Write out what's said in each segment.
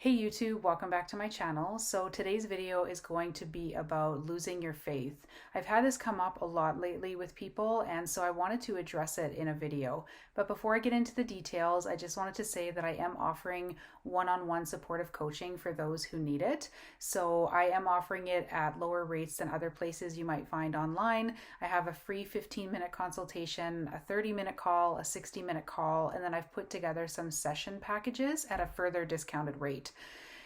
Hey YouTube, welcome back to my channel. So today's video is going to be about losing your faith. I've had this come up a lot lately with people, and so I wanted to address it in a video. But before I get into the details, I just wanted to say that I am offering one-on-one supportive coaching for those who need it. So I am offering it at lower rates than other places you might find online. I have a free 15-minute consultation, a 30-minute call, a 60-minute call, and then I've put together some session packages at a further discounted rate.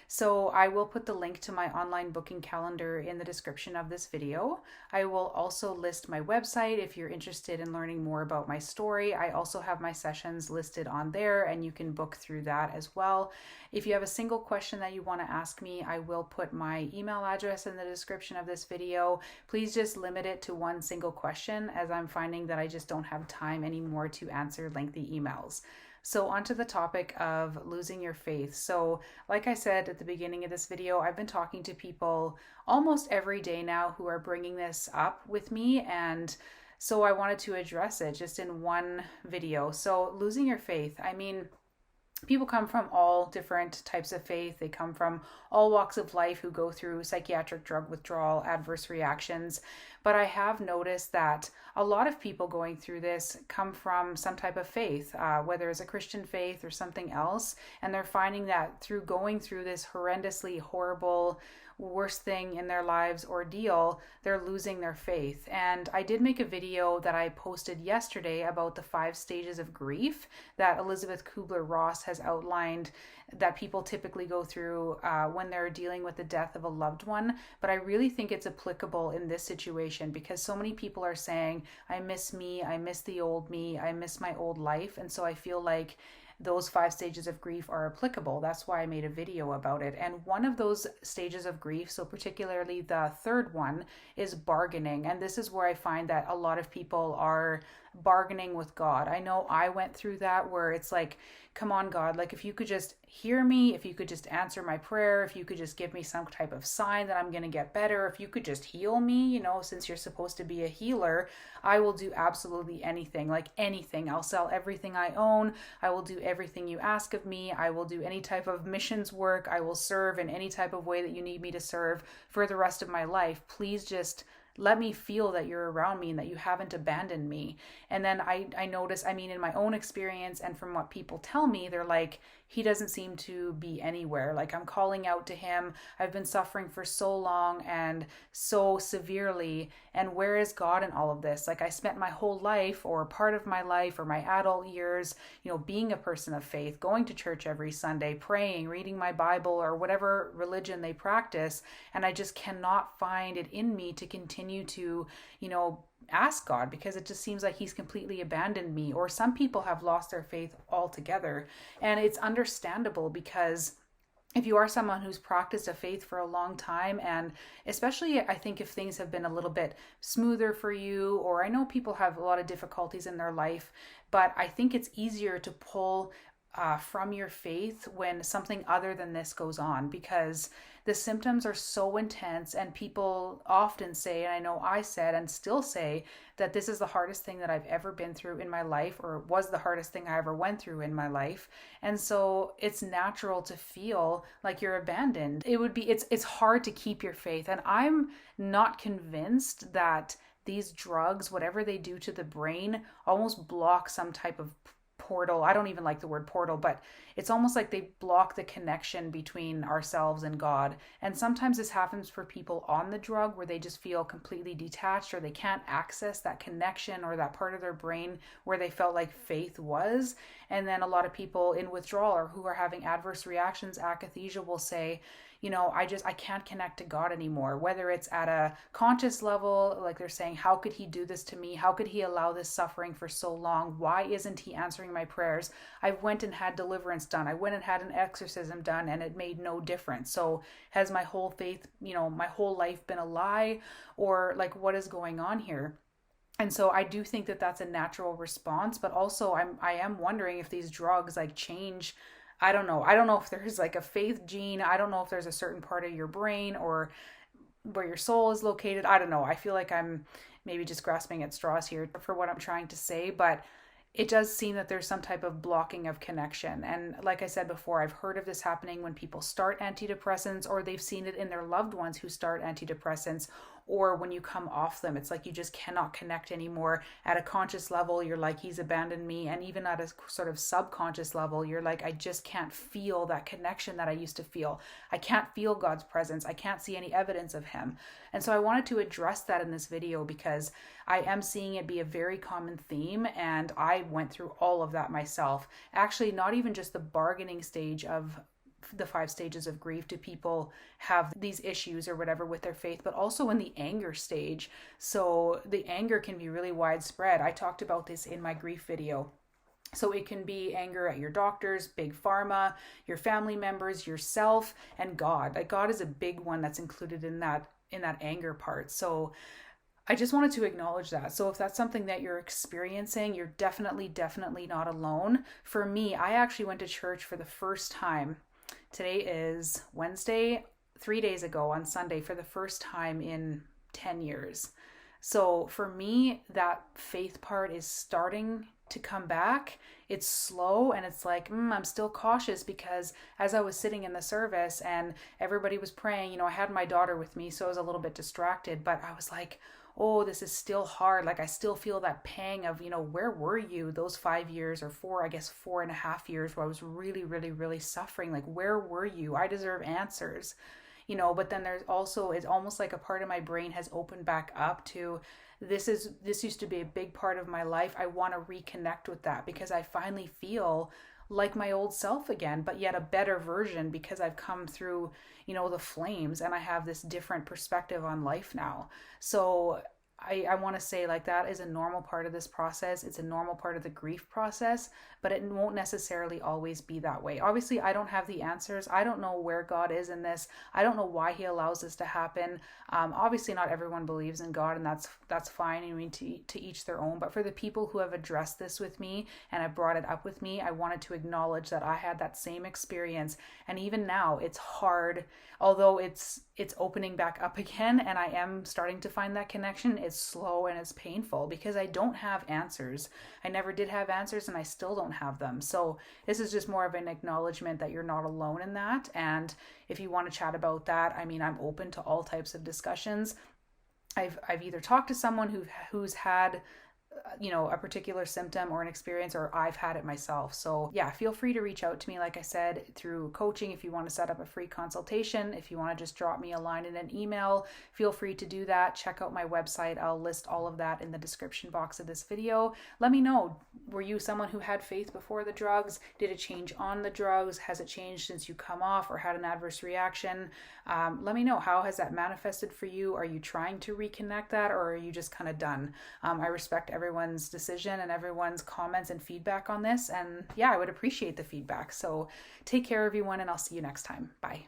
So I will put the link to my online booking calendar in the description of this video. I will also list my website if you're interested in learning more about my story. I also have my sessions listed on there and you can book through that as well. If you have a single question that you want to ask me, I will put my email address in the description of this video. Please just limit it to one single question, as I'm finding that I just don't have time anymore to answer lengthy emails. So onto the topic of losing your faith. So like I said at the beginning of this video, I've been talking to people almost every day now who are bringing this up with me, and so I wanted to address it just in one video. So losing your faith, I mean, people come from all different types of faith. They come from all walks of life who go through psychiatric drug withdrawal, adverse reactions. But I have noticed that a lot of people going through this come from some type of faith, whether it's a Christian faith or something else. And they're finding that through going through this horrendously horrible, worst thing in their lives ordeal, they're losing their faith. And I did make a video that I posted yesterday about the 5 stages of grief that Elizabeth Kubler-Ross has outlined that people typically go through when they're dealing with the death of a loved one. But I really think it's applicable in this situation because so many people are saying, I miss me, I miss the old me, I miss my old life. And so I feel like those 5 stages of grief are applicable. That's why I made a video about it. And one of those stages of grief, so particularly the third one, is bargaining. And this is where I find that a lot of people are bargaining with God. I know I went through that where it's like, come on, God, like if you could just hear me, if you could just answer my prayer, if you could just give me some type of sign that I'm going to get better, if you could just heal me, since you're supposed to be a healer, I will do absolutely anything, like anything. I'll sell everything I own. I will do everything you ask of me. I will do any type of missions work. I will serve in any type of way that you need me to serve for the rest of my life. Please just let me feel that you're around me and that you haven't abandoned me. And then I notice, in my own experience and from what people tell me, they're like, he doesn't seem to be anywhere. Like I'm calling out to him. I've been suffering for so long and so severely. And where is God in all of this? Like I spent my whole life or part of my life or my adult years, being a person of faith, going to church every Sunday, praying, reading my Bible or whatever religion they practice. And I just cannot find it in me to continue to, ask God because it just seems like he's completely abandoned me, or some people have lost their faith altogether. And it's understandable because if you are someone who's practiced a faith for a long time, and especially I think if things have been a little bit smoother for you, or I know people have a lot of difficulties in their life, but I think it's easier to pull from your faith when something other than this goes on, because the symptoms are so intense and people often say, and I know I said and still say, that this is the hardest thing that I've ever been through in my life, or was the hardest thing I ever went through in my life. And so it's natural to feel like you're abandoned. It's hard to keep your faith. And I'm not convinced that these drugs, whatever they do to the brain, almost block some type of portal. I don't even like the word portal, but it's almost like they block the connection between ourselves and God. And sometimes this happens for people on the drug where they just feel completely detached, or they can't access that connection or that part of their brain where they felt like faith was. And then a lot of people in withdrawal or who are having adverse reactions, akathisia, will say, I can't connect to God anymore, whether it's at a conscious level, like they're saying, how could he do this to me? How could he allow this suffering for so long? Why isn't he answering my prayers? I went and had deliverance done. I went and had an exorcism done and it made no difference. So has my whole faith, my whole life been a lie? Or like, what is going on here? And so I do think that that's a natural response, but also I am wondering if these drugs like change. I don't know. I don't know if there's like a faith gene. I don't know if there's a certain part of your brain or where your soul is located. I don't know. I feel like I'm maybe just grasping at straws here for what I'm trying to say, but it does seem that there's some type of blocking of connection. And like I said before, I've heard of this happening when people start antidepressants, or they've seen it in their loved ones who start antidepressants, or when you come off them, it's like you just cannot connect anymore. At a conscious level, you're like, he's abandoned me. And even at a sort of subconscious level, you're like, I just can't feel that connection that I used to feel. I can't feel God's presence. I can't see any evidence of him. And so I wanted to address that in this video because I am seeing it be a very common theme, and I went through all of that myself. Actually, not even just the bargaining stage of the 5 stages of grief do people have these issues or whatever with their faith, but also in the anger stage. So the anger can be really widespread. I talked about this in my grief video. So it can be anger at your doctors, big pharma, your family members, yourself, and God. Like, God is a big one that's included in that anger part. So I just wanted to acknowledge that. So if that's something that you're experiencing, you're definitely not alone. For me, I actually went to church for the first time. Today is Wednesday, 3 days ago on Sunday, for the first time in 10 years. So for me, that faith part is starting to come back. It's slow, and it's like, I'm still cautious, because as I was sitting in the service and everybody was praying, I had my daughter with me, so I was a little bit distracted, but I was like, oh, this is still hard. Like, I still feel that pang of, where were you those 5 years, or 4.5 years where I was really, really, really suffering? Like, where were you? I deserve answers, but then there's also, it's almost like a part of my brain has opened back up to, this used to be a big part of my life. I want to reconnect with that because I finally feel like my old self again, but yet a better version, because I've come through, the flames, and I have this different perspective on life now. So I want to say, like, that is a normal part of this process. It's a normal part of the grief process, but it won't necessarily always be that way. Obviously, I don't have the answers. I don't know where God is in this. I don't know why he allows this to happen. Obviously, not everyone believes in God, and that's fine. I mean, to each their own. But for the people who have addressed this with me and have brought it up with me, I wanted to acknowledge that I had that same experience. And even now, it's hard, although it's opening back up again, and I am starting to find that connection. It's slow and it's painful because I don't have answers. I never did have answers, and I still don't have them. So this is just more of an acknowledgement that you're not alone in that. And if you want to chat about that, I mean, I'm open to all types of discussions. I've either talked to someone who's had a particular symptom or an experience, or I've had it myself. So yeah, feel free to reach out to me, like I said, through coaching. If you want to set up a free consultation, if you want to just drop me a line in an email, feel free to do that. Check out my website. I'll list all of that in the description box of this video. Let me know, were you someone who had faith before the drugs? Did it change on the drugs? Has it changed since you come off or had an adverse reaction? Let me know, how has that manifested for you? Are you trying to reconnect that, or are you just kind of done? I respect everyone's decision and everyone's comments and feedback on this. And yeah, I would appreciate the feedback. So take care, everyone, and I'll see you next time. Bye.